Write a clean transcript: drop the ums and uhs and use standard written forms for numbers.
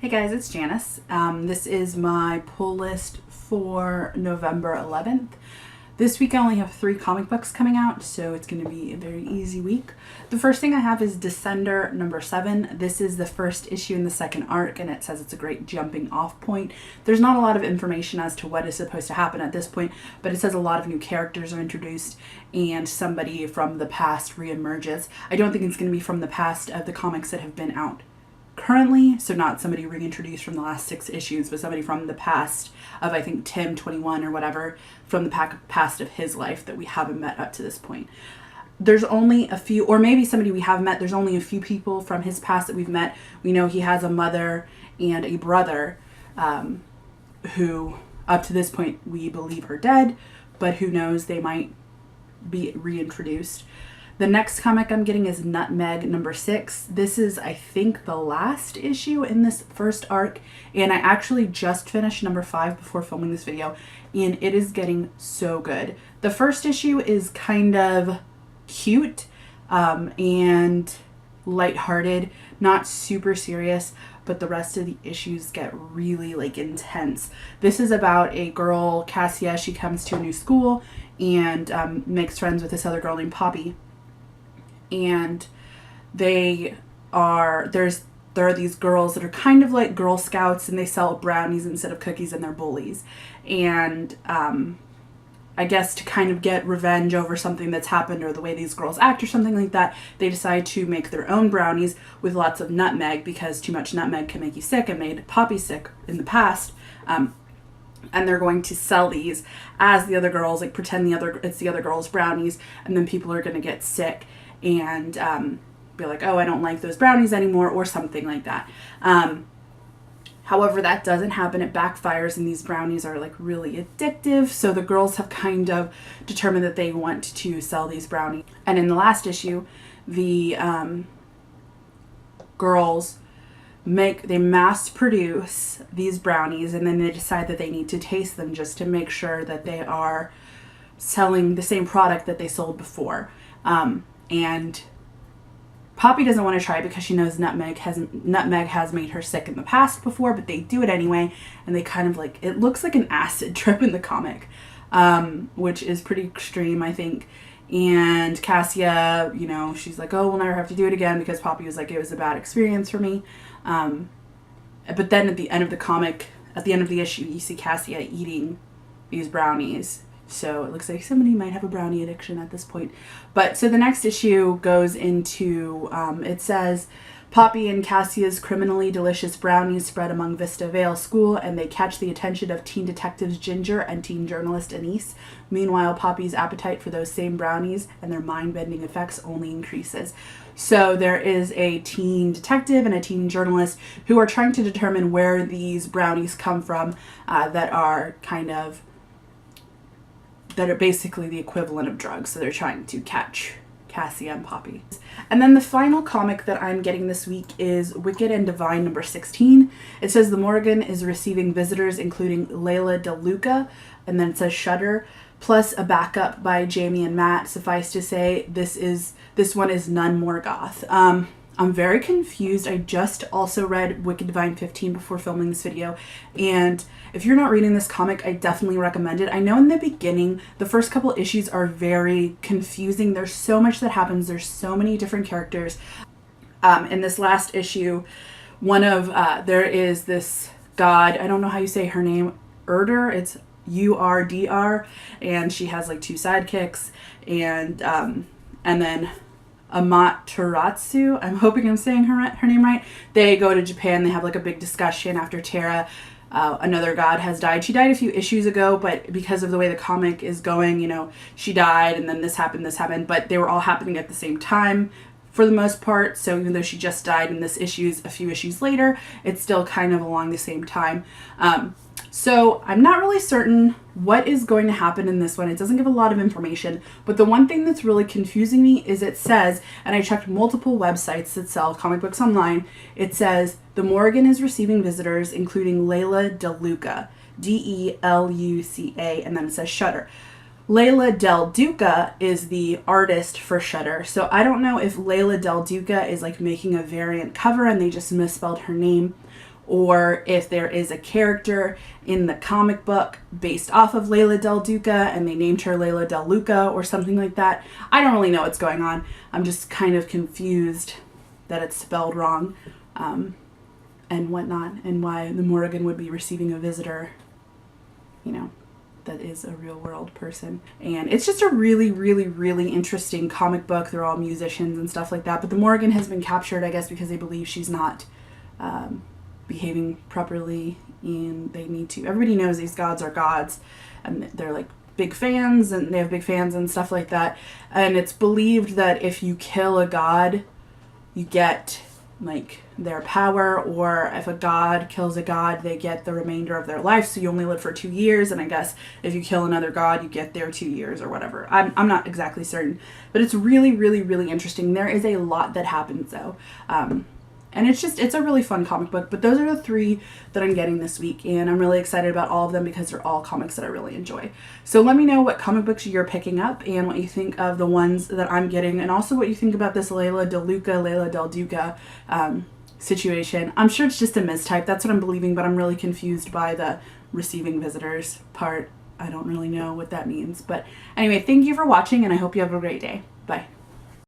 Hey guys, it's Janice. This is my pull list for November 11th. This week I only have 3 comic books coming out, so it's going to be a very easy week. The first thing I have is Descender number 7. This is the first issue in the second arc, and it says it's a great jumping off point. There's not a lot of information as to what is supposed to happen at this point, but it says a lot of new characters are introduced and somebody from the past reemerges. I don't think it's going to be from the past of the comics that have been out currently, so not somebody reintroduced from the last 6 issues, but somebody from the past of, I think, Tim 21 or whatever, from the past of his life that we haven't met up to this point. There's only a few, or maybe somebody we have met, there's only a few people from his past that we've met. We know he has a mother and a brother who, up to this point, we believe are dead, but who knows, they might be reintroduced. The next comic I'm getting is Nutmeg number 6. This is, I think, the last issue in this first arc, and I actually just finished number 5 before filming this video, and it is getting so good. The first issue is kind of cute and lighthearted, not super serious, but the rest of the issues get really intense. This is about a girl, Cassia. She comes to a new school and makes friends with this other girl named Poppy. And there are these girls that are kind of like Girl Scouts, and they sell brownies instead of cookies, and they're bullies. And I guess to kind of get revenge over something that's happened or the way these girls act or something like that, they decide to make their own brownies with lots of nutmeg, because too much nutmeg can make you sick, and made Poppy sick in the past. And they're going to sell these as the other girls, pretend it's the other girls' brownies, and then people are going to get sick and be like, oh, I don't like those brownies anymore, or something like that. However, that doesn't happen. It backfires, and these brownies are really addictive. So the girls have kind of determined that they want to sell these brownies. And in the last issue, the girls mass produce these brownies, and then they decide that they need to taste them just to make sure that they are selling the same product that they sold before. And Poppy doesn't want to try it because she knows nutmeg has made her sick in the past before, but they do it anyway, and they kind of it looks like an acid trip in the comic, which is pretty extreme, I think. And Cassia, she's like, oh, we'll never have to do it again, because Poppy was like, it was a bad experience for me. But then at the end of the comic, at the end of the issue, you see Cassia eating these brownies. So it looks like somebody might have a brownie addiction at this point. But so the next issue goes into, it says, Poppy and Cassia's criminally delicious brownies spread among Vista Vale School, and they catch the attention of teen detectives Ginger and teen journalist Anise. Meanwhile, Poppy's appetite for those same brownies and their mind-bending effects only increases. So there is a teen detective and a teen journalist who are trying to determine where these brownies come from, that are basically the equivalent of drugs. So they're trying to catch Cassia and Poppy. And then the final comic that I'm getting this week is Wicked and Divine number 16. It says the Morgan is receiving visitors including Layla DeLuca, and then it says Shudder, plus a backup by Jamie and Matt. Suffice to say, this one is none more goth. I'm very confused. I just also read Wicked Divine 15 before filming this video, and if you're not reading this comic, I definitely recommend it. I know in the beginning, the first couple issues are very confusing. There's so much that happens. There's so many different characters. In this last issue, there is this god, I don't know how you say her name, Urdr, it's Urdr, and she has 2 sidekicks, and then Amaterasu, I'm hoping I'm saying her name right. They go to Japan. They have a big discussion after Terra, another god, has died. She died a few issues ago, but because of the way the comic is going, she died, and then this happened, but they were all happening at the same time for the most part. So even though she just died and this issue's a few issues later, it's still kind of along the same time. So I'm not really certain what is going to happen in this one. It doesn't give a lot of information, but the one thing that's really confusing me is it says, and I checked multiple websites that sell comic books online, it says the Morgan is receiving visitors including Layla DeLuca, Deluca, and then it says Shudder. Layla Del Duca is the artist for Shudder, so I don't know if Layla Del Duca is making a variant cover and they just misspelled her name, or if there is a character in the comic book based off of Layla Del Duca and they named her Layla Del Luca or something like that. I don't really know what's going on. I'm just kind of confused that it's spelled wrong and whatnot, and why the Morrigan would be receiving a visitor, you know, that is a real world person. And it's just a really, really, really interesting comic book. They're all musicians and stuff like that. But the Morrigan has been captured, I guess, because they believe she's not behaving properly, and they need to. Everybody knows these gods are gods, and they're like big fans, and they have big fans and stuff like that. And it's believed that if you kill a god, you get like their power, or if a god kills a god, they get the remainder of their life. So you only live for 2 years, and I guess if you kill another god, you get their 2 years or whatever. I'm not exactly certain, but it's really, really, really interesting. There is a lot that happens though. And it's a really fun comic book. But those are the 3 that I'm getting this week. And I'm really excited about all of them because they're all comics that I really enjoy. So let me know what comic books you're picking up and what you think of the ones that I'm getting. And also what you think about this Layla Del Duca situation. I'm sure it's just a mistype. That's what I'm believing. But I'm really confused by the receiving visitors part. I don't really know what that means. But anyway, thank you for watching. And I hope you have a great day. Bye.